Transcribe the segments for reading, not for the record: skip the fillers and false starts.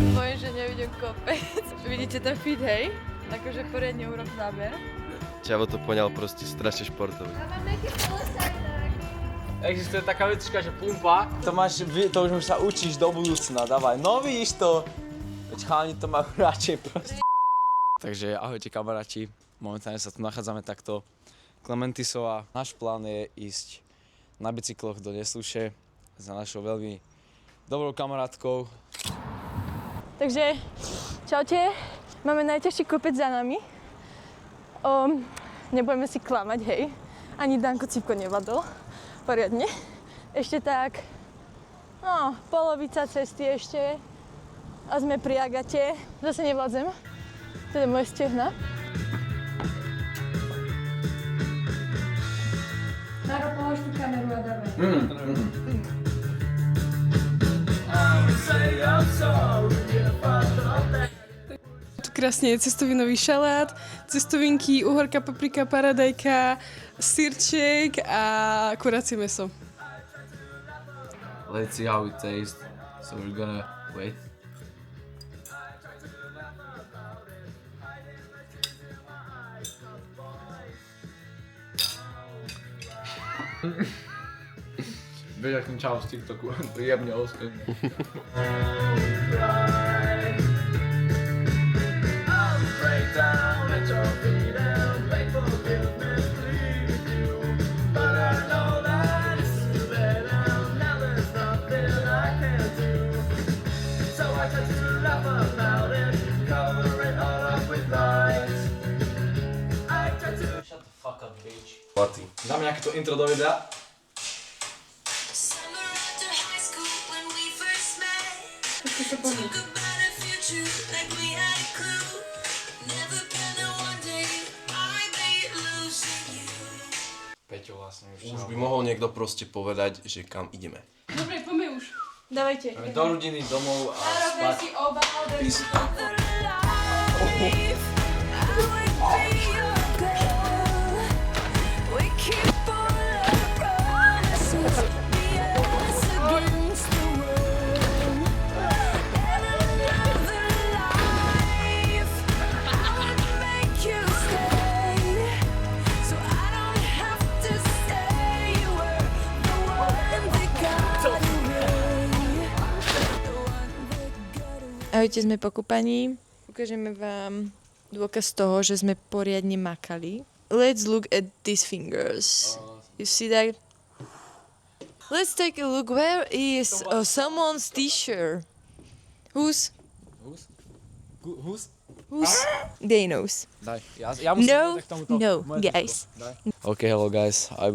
Bojím, že nevidím kopec. Vidíte ten feed, hej? Akože poriadne úrok záber. Čavo to poňal proste strašne športový. Existuje taká vecička, že pumpa. To už sa učíš do budúcna, dávaj. No vidíš to. Veď chalani to majú radšej proste. Takže ahojte kamaráti, momentálne sa tu nachádzame takto. Klementisová. Náš plán je ísť na bicykloch do Nesluše za našou veľmi dobrou kamarátkou. Takže, čaute. Máme najťažší kopec za nami. Nebudeme si klamať, hej. Ani Danko Cipko nevadol. Poriadne. Ešte tak, no, polovica cesty ešte. A sme pri Agate. Zase nevládzem. Teda moje stehna. Maro, polož tú kameru a dáme. Tu krásne je cestovinový šalát, cestovinky, uhorka, paprika, paradajka, syrček a kurácie mäso. Let's see how it tastes. So we're gonna wait. Vieš, akým čau z TikToku, príjemne oským. Shut the fuck up, bitch. Platy. Dáme nejaké to intro do videa. Peťo vlastne Už by mohol niekto proste povedať, že kam ideme. Dobre, poďme už. Dávajte. do rodiny, domov a spať. Si obal, Peace. Ahojte, sme po kúpaní. Ukážeme vám dôkaz toho, že sme poriadne makali. Let's look at these fingers. You see that? Let's take a look. Where is someone's t-shirt? Whose? Hus? Whose? They knows. Daj, ja musím No, povedať k tomuto. no, Moje guys. tričko. Daj. Okay, hello guys. I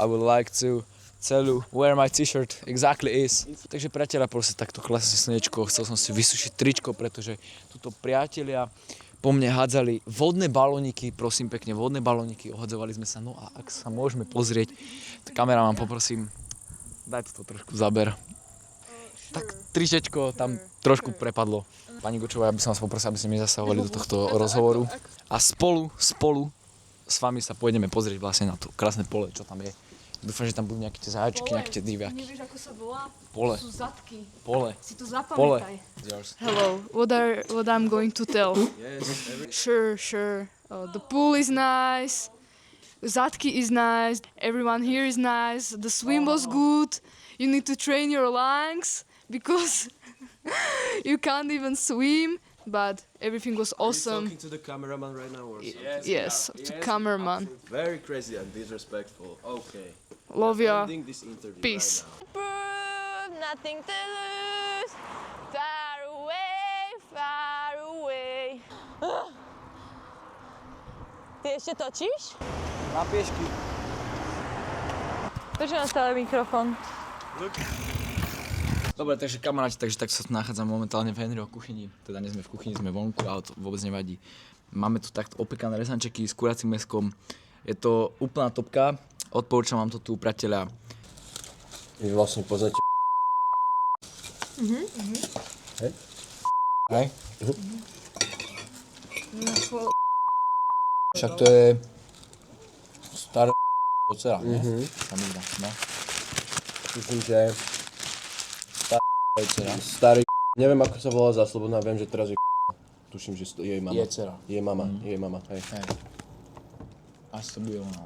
would like to tell you where my t-shirt exactly is. Takže priatelia, proste takto klasné slnečko, chcel som si vysušiť tričko, pretože tuto priatelia po mne hádzali vodné balóniky, prosím pekne, vodné balóniky, ohadzovali sme sa, no a ak sa môžeme pozrieť, kameraman poprosím, daj to trošku zaber. Tak tričečko tam trošku prepadlo. Pani Gočová, ja by som vás poprosil, aby ste mi zasahovali do tohto rozhovoru. A spolu s vami sa pôjdeme pozrieť vlastne na to krásne pole, čo tam je. Dúfam, že tam budú nejaké tie zajačky, nejaké tie diviaky. Nevieš, ako sa volá? Pole. Sú zadky. Pole. Si to Pole. zapamätaj. Yours. Hello, what I'm going to tell. Sure. The pool is nice. Zadky is nice. Everyone here is nice. The swim was good. You need to train your lungs because you can't even swim. But everything was awesome. Talking to the cameraman right now or something? Yes, to cameraman. Very crazy and disrespectful. Okay. Love ya. Ending this interview Peace. right now. Prove nothing to lose. Far away, far away. Ty ešte točíš? Na piešky. Prečo nám stále mikrofón? Dobre, takže kamaráti, tak sa tu nachádzam momentálne v Henryho kuchyni. Teda nie sme v kuchyni, sme vonku, ale to vôbec nevadí. Máme tu takto opekané rezančeky s kuracím mäskom. Je to úplná topka. Odporúčam vám to tu, priatelia. Vy vlastne poznáte Hej? Hej? Však to je staré ocera, ne? Tam ide, no. myslím, že Ocera. starý Neviem, ako sa volá záslobodná, viem, že teraz je tuším, že jej mama. Je dcera. Jej mama, hej. Hej. Asi to bude ona.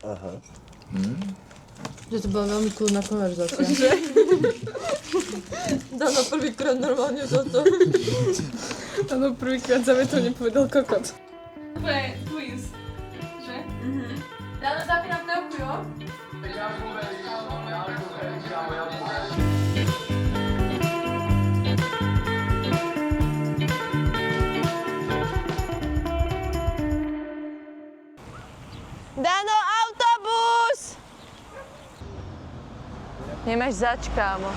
Aha. Že to bola veľmi kľudná konverzácia. Že? Dano prvýkrát normálne toto. Áno, prvýkrát za to nepovedal kokot. Úplne twins, že? Dano, zapínam telku, jo? Dano, autobus! Nemáš zač, kámo.